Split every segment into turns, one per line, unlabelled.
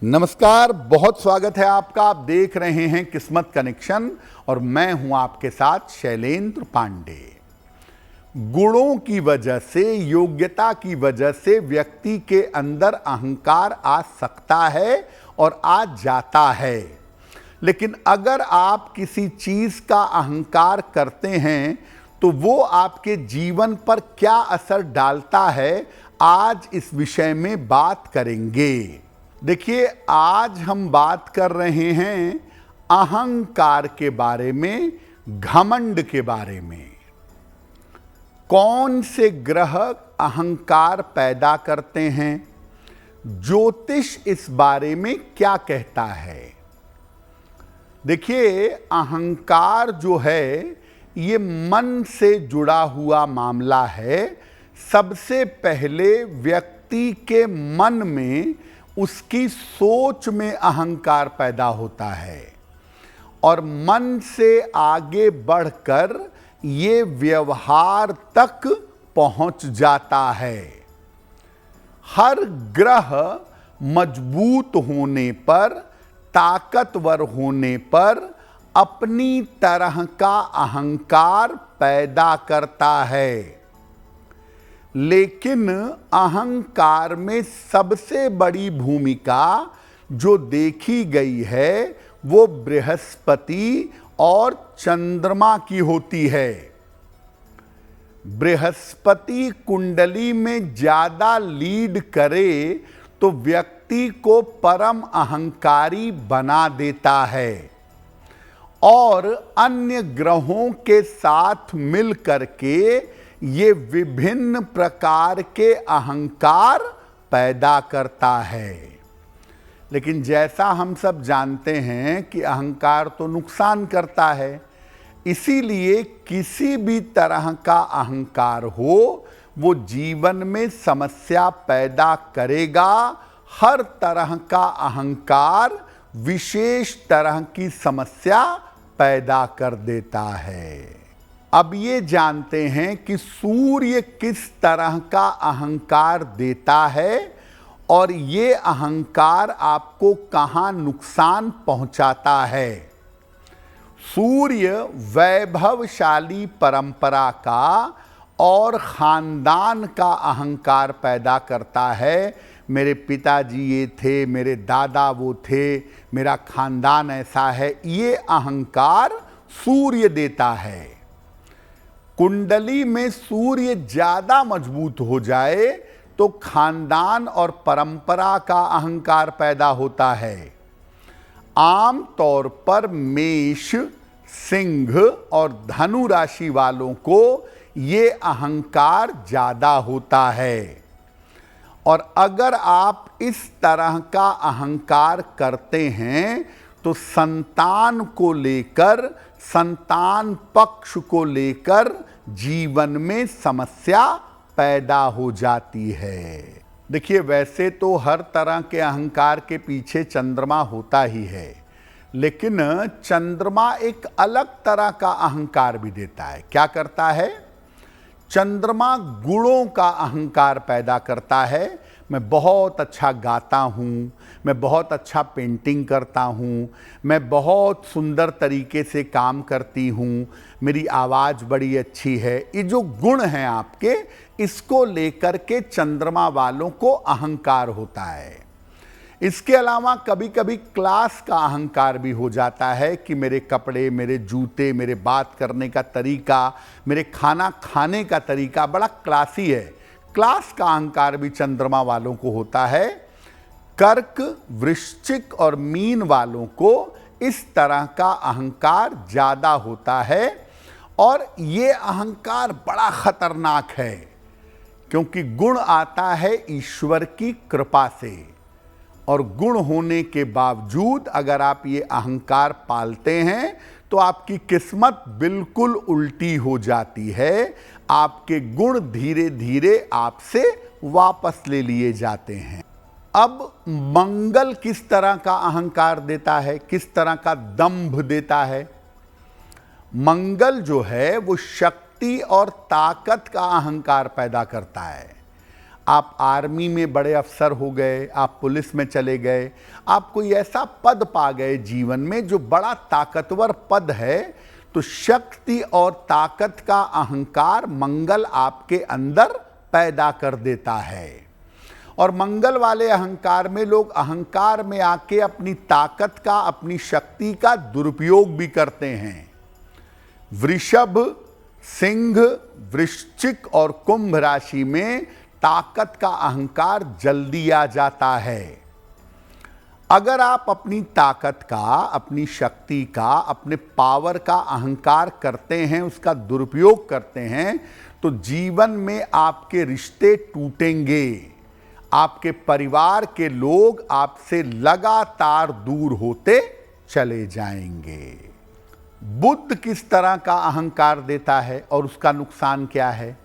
नमस्कार, बहुत स्वागत है आपका। आप देख रहे हैं किस्मत कनेक्शन और मैं हूं आपके साथ शैलेंद्र पांडे। गुणों की वजह से, योग्यता की वजह से व्यक्ति के अंदर अहंकार आ सकता है और आ जाता है। लेकिन अगर आप किसी चीज का अहंकार करते हैं तो वो आपके जीवन पर क्या असर डालता है, आज इस विषय में बात करेंगे। देखिए, आज हम बात कर रहे हैं अहंकार के बारे में, घमंड के बारे में। कौन से ग्रह अहंकार पैदा करते हैं, ज्योतिष इस बारे में क्या कहता है। देखिए, अहंकार जो है ये मन से जुड़ा हुआ मामला है। सबसे पहले व्यक्ति के मन में, उसकी सोच में अहंकार पैदा होता है और मन से आगे बढ़कर ये व्यवहार तक पहुंच जाता है। हर ग्रह मजबूत होने पर, ताकतवर होने पर अपनी तरह का अहंकार पैदा करता है। लेकिन अहंकार में सबसे बड़ी भूमिका जो देखी गई है वो बृहस्पति और चंद्रमा की होती है। बृहस्पति कुंडली में ज्यादा लीड करे तो व्यक्ति को परम अहंकारी बना देता है और अन्य ग्रहों के साथ मिल करके ये विभिन्न प्रकार के अहंकार पैदा करता है। लेकिन जैसा हम सब जानते हैं कि अहंकार तो नुकसान करता है, इसीलिए किसी भी तरह का अहंकार हो वो जीवन में समस्या पैदा करेगा। हर तरह का अहंकार विशेष तरह की समस्या पैदा कर देता है। अब ये जानते हैं कि सूर्य किस तरह का अहंकार देता है और ये अहंकार आपको कहां नुकसान पहुंचाता है। सूर्य वैभवशाली परंपरा का और खानदान का अहंकार पैदा करता है। मेरे पिताजी ये थे, मेरे दादा वो थे, मेरा खानदान ऐसा है, ये अहंकार सूर्य देता है। कुंडली में सूर्य ज्यादा मजबूत हो जाए तो खानदान और परंपरा का अहंकार पैदा होता है। आम तौर पर मेष, सिंह और धनु राशि वालों को ये अहंकार ज्यादा होता है। और अगर आप इस तरह का अहंकार करते हैं तो संतान को लेकर, संतान पक्ष को लेकर जीवन में समस्या पैदा हो जाती है। देखिए, वैसे तो हर तरह के अहंकार के पीछे चंद्रमा होता ही है, लेकिन चंद्रमा एक अलग तरह का अहंकार भी देता है। क्या करता है? चंद्रमा गुणों का अहंकार पैदा करता है। मैं बहुत अच्छा गाता हूँ, मैं बहुत अच्छा पेंटिंग करता हूँ, मैं बहुत सुंदर तरीके से काम करती हूँ, मेरी आवाज़ बड़ी अच्छी है। ये जो गुण हैं आपके, इसको लेकर के चंद्रमा वालों को अहंकार होता है। इसके अलावा कभी कभी क्लास का अहंकार भी हो जाता है कि मेरे कपड़े, मेरे जूते, मेरे बात करने का तरीका, मेरे खाना खाने का तरीका बड़ा क्लासी है। क्लास का अहंकार भी चंद्रमा वालों को होता है। कर्क, वृश्चिक और मीन वालों को इस तरह का अहंकार ज्यादा होता है और ये अहंकार बड़ा खतरनाक है, क्योंकि गुण आता है ईश्वर की कृपा से। और गुण होने के बावजूद अगर आप ये अहंकार पालते हैं तो आपकी किस्मत बिल्कुल उल्टी हो जाती है। आपके गुण धीरे धीरे आपसे वापस ले लिए जाते हैं। अब मंगल किस तरह का अहंकार देता है, किस तरह का दंभ देता है? मंगल जो है वो शक्ति और ताकत का अहंकार पैदा करता है। आप आर्मी में बड़े अफसर हो गए, आप पुलिस में चले गए, आप कोई ऐसा पद पा गए जीवन में जो बड़ा ताकतवर पद है, तो शक्ति और ताकत का अहंकार मंगल आपके अंदर पैदा कर देता है। और मंगल वाले अहंकार में लोग अहंकार में आके अपनी ताकत का, अपनी शक्ति का दुरुपयोग भी करते हैं। वृषभ, सिंह, वृश्चिक और कुंभ राशि में ताकत का अहंकार जल्दी आ जाता है। अगर आप अपनी ताकत का, अपनी शक्ति का, अपने पावर का अहंकार करते हैं, उसका दुरुपयोग करते हैं, तो जीवन में आपके रिश्ते टूटेंगे, आपके परिवार के लोग आपसे लगातार दूर होते चले जाएंगे। बुद्ध किस तरह का अहंकार देता है और उसका नुकसान क्या है?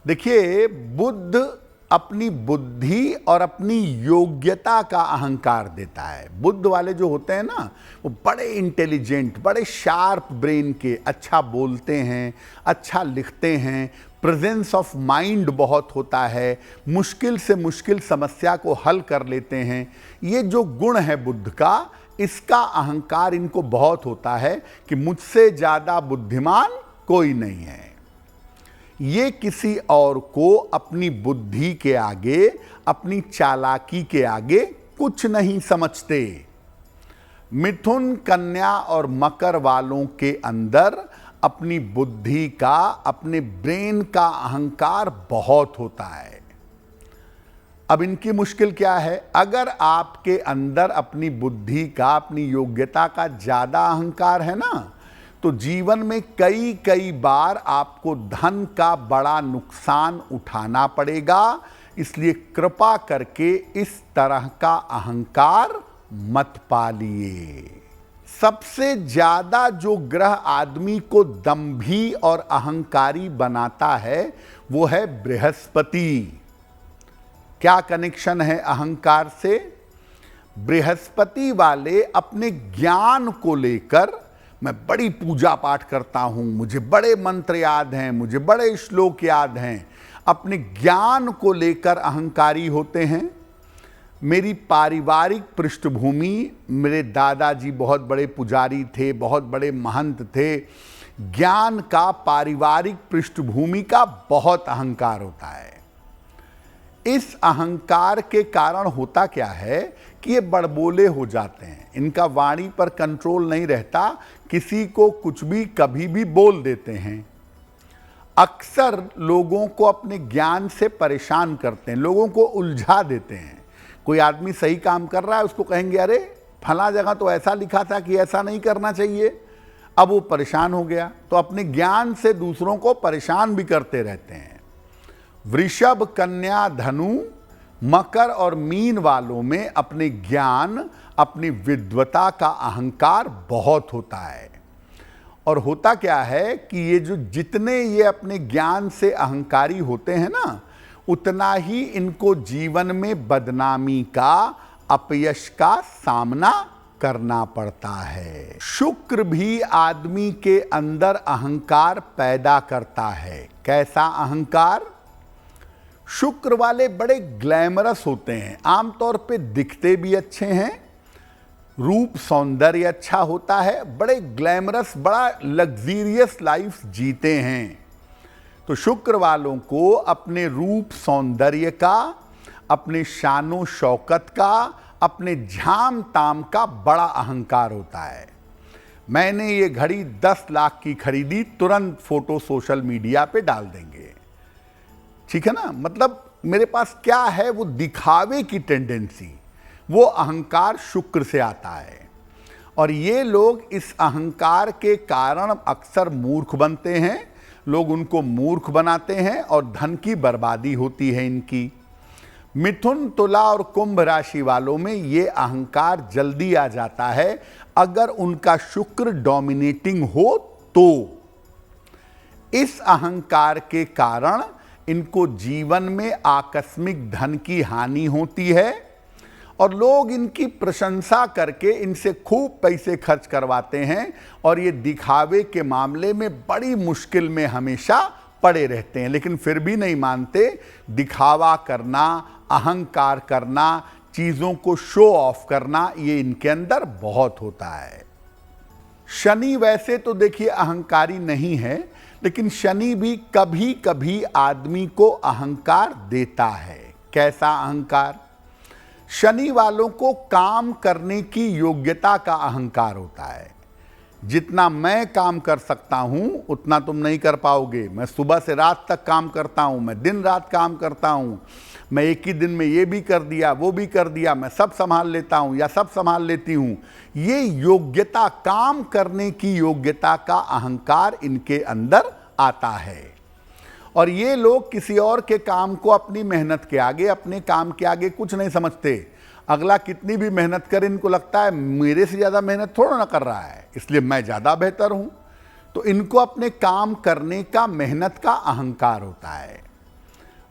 देखिए, बुद्ध अपनी बुद्धि और अपनी योग्यता का अहंकार देता है। बुद्ध वाले जो होते हैं ना, वो बड़े इंटेलिजेंट, बड़े शार्प ब्रेन के, अच्छा बोलते हैं, अच्छा लिखते हैं, प्रेजेंस ऑफ माइंड बहुत होता है, मुश्किल से मुश्किल समस्या को हल कर लेते हैं। ये जो गुण है बुद्ध का, इसका अहंकार इनको बहुत होता है कि मुझसे ज़्यादा बुद्धिमान कोई नहीं है। ये किसी और को अपनी बुद्धि के आगे, अपनी चालाकी के आगे कुछ नहीं समझते। मिथुन, कन्या और मकर वालों के अंदर अपनी बुद्धि का, अपने ब्रेन का अहंकार बहुत होता है। अब इनकी मुश्किल क्या है? अगर आपके अंदर अपनी बुद्धि का, अपनी योग्यता का ज़्यादा अहंकार है ना, तो जीवन में कई बार आपको धन का बड़ा नुकसान उठाना पड़ेगा। इसलिए कृपा करके इस तरह का अहंकार मत पालिए। सबसे ज्यादा जो ग्रह आदमी को दंभी और अहंकारी बनाता है वो है बृहस्पति। क्या कनेक्शन है अहंकार से? बृहस्पति वाले अपने ज्ञान को लेकर, मैं बड़ी पूजा पाठ करता हूं, मुझे बड़े मंत्र याद हैं, मुझे बड़े श्लोक याद हैं, अपने ज्ञान को लेकर अहंकारी होते हैं। मेरी पारिवारिक पृष्ठभूमि, मेरे दादाजी बहुत बड़े पुजारी थे, बहुत बड़े महंत थे। ज्ञान का, पारिवारिक पृष्ठभूमि का बहुत अहंकार होता है। इस अहंकार के कारण होता क्या है कि ये बड़बोले हो जाते हैं, इनका वाणी पर कंट्रोल नहीं रहता, किसी को कुछ भी कभी भी बोल देते हैं। अक्सर लोगों को अपने ज्ञान से परेशान करते हैं, लोगों को उलझा देते हैं। कोई आदमी सही काम कर रहा है, उसको कहेंगे अरे फला जगह तो ऐसा लिखा था कि ऐसा नहीं करना चाहिए। अब वो परेशान हो गया, तो अपने ज्ञान से दूसरों को परेशान भी करते रहते हैं। वृषभ, कन्या, धनु, मकर और मीन वालों में अपने ज्ञान, अपनी विद्वता का अहंकार बहुत होता है। और होता क्या है कि ये जो जितने ये अपने ज्ञान से अहंकारी होते हैं ना, उतना ही इनको जीवन में बदनामी का, अपयश का सामना करना पड़ता है। शुक्र भी आदमी के अंदर अहंकार पैदा करता है। कैसा अहंकार? शुक्र वाले बड़े ग्लैमरस होते हैं, आमतौर पे दिखते भी अच्छे हैं, रूप सौंदर्य अच्छा होता है, बड़े ग्लैमरस, बड़ा लग्जीरियस लाइफ जीते हैं। तो शुक्र वालों को अपने रूप सौंदर्य का, अपने शानो शौकत का, अपने झाम ताम का बड़ा अहंकार होता है। मैंने ये घड़ी 10 लाख की खरीदी, तुरंत फोटो सोशल मीडिया पे डाल देंगे, ठीक है ना। मतलब मेरे पास क्या है, वो दिखावे की टेंडेंसी, वो अहंकार शुक्र से आता है। और ये लोग इस अहंकार के कारण अक्सर मूर्ख बनते हैं, लोग उनको मूर्ख बनाते हैं और धन की बर्बादी होती है इनकी। मिथुन, तुला और कुंभ राशि वालों में ये अहंकार जल्दी आ जाता है अगर उनका शुक्र डोमिनेटिंग हो तो। इस अहंकार के कारण इनको जीवन में आकस्मिक धन की हानि होती है और लोग इनकी प्रशंसा करके इनसे खूब पैसे खर्च करवाते हैं और ये दिखावे के मामले में बड़ी मुश्किल में हमेशा पड़े रहते हैं, लेकिन फिर भी नहीं मानते। दिखावा करना, अहंकार करना, चीजों को शो ऑफ करना, ये इनके अंदर बहुत होता है। शनि वैसे तो देखिए अहंकारी नहीं है, लेकिन शनि भी कभी कभी आदमी को अहंकार देता है। कैसा अहंकार? शनि वालों को काम करने की योग्यता का अहंकार होता है। जितना मैं काम कर सकता हूं उतना तुम नहीं कर पाओगे। मैं सुबह से रात तक काम करता हूं, मैं दिन रात काम करता हूं, मैं एक ही दिन में ये भी कर दिया, वो भी कर दिया, मैं सब संभाल लेता हूं या सब संभाल लेती हूं। ये योग्यता, काम करने की योग्यता का अहंकार इनके अंदर आता है। और ये लोग किसी और के काम को अपनी मेहनत के आगे, अपने काम के आगे कुछ नहीं समझते। अगला कितनी भी मेहनत करे, इनको लगता है मेरे से ज्यादा मेहनत थोड़ा ना कर रहा है, इसलिए मैं ज्यादा बेहतर हूं। तो इनको अपने काम करने का, मेहनत का अहंकार होता है।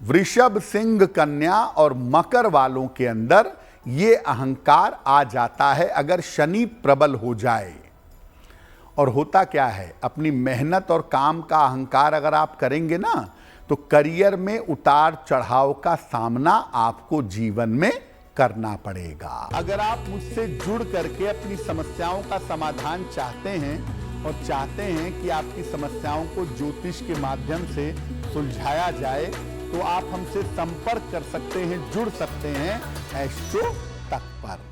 वृषभ, सिंह, कन्या और मकर वालों के अंदर ये अहंकार आ जाता है अगर शनि प्रबल हो जाए। और होता क्या है, अपनी मेहनत और काम का अहंकार अगर आप करेंगे ना, तो करियर में उतार चढ़ाव का सामना आपको जीवन में करना पड़ेगा। अगर आप मुझसे जुड़ करके अपनी समस्याओं का समाधान चाहते हैं और चाहते हैं कि आपकी समस्याओं को ज्योतिष के माध्यम से सुलझाया जाए, तो आप हमसे संपर्क कर सकते हैं, जुड़ सकते हैं एस्ट्रो तक पर।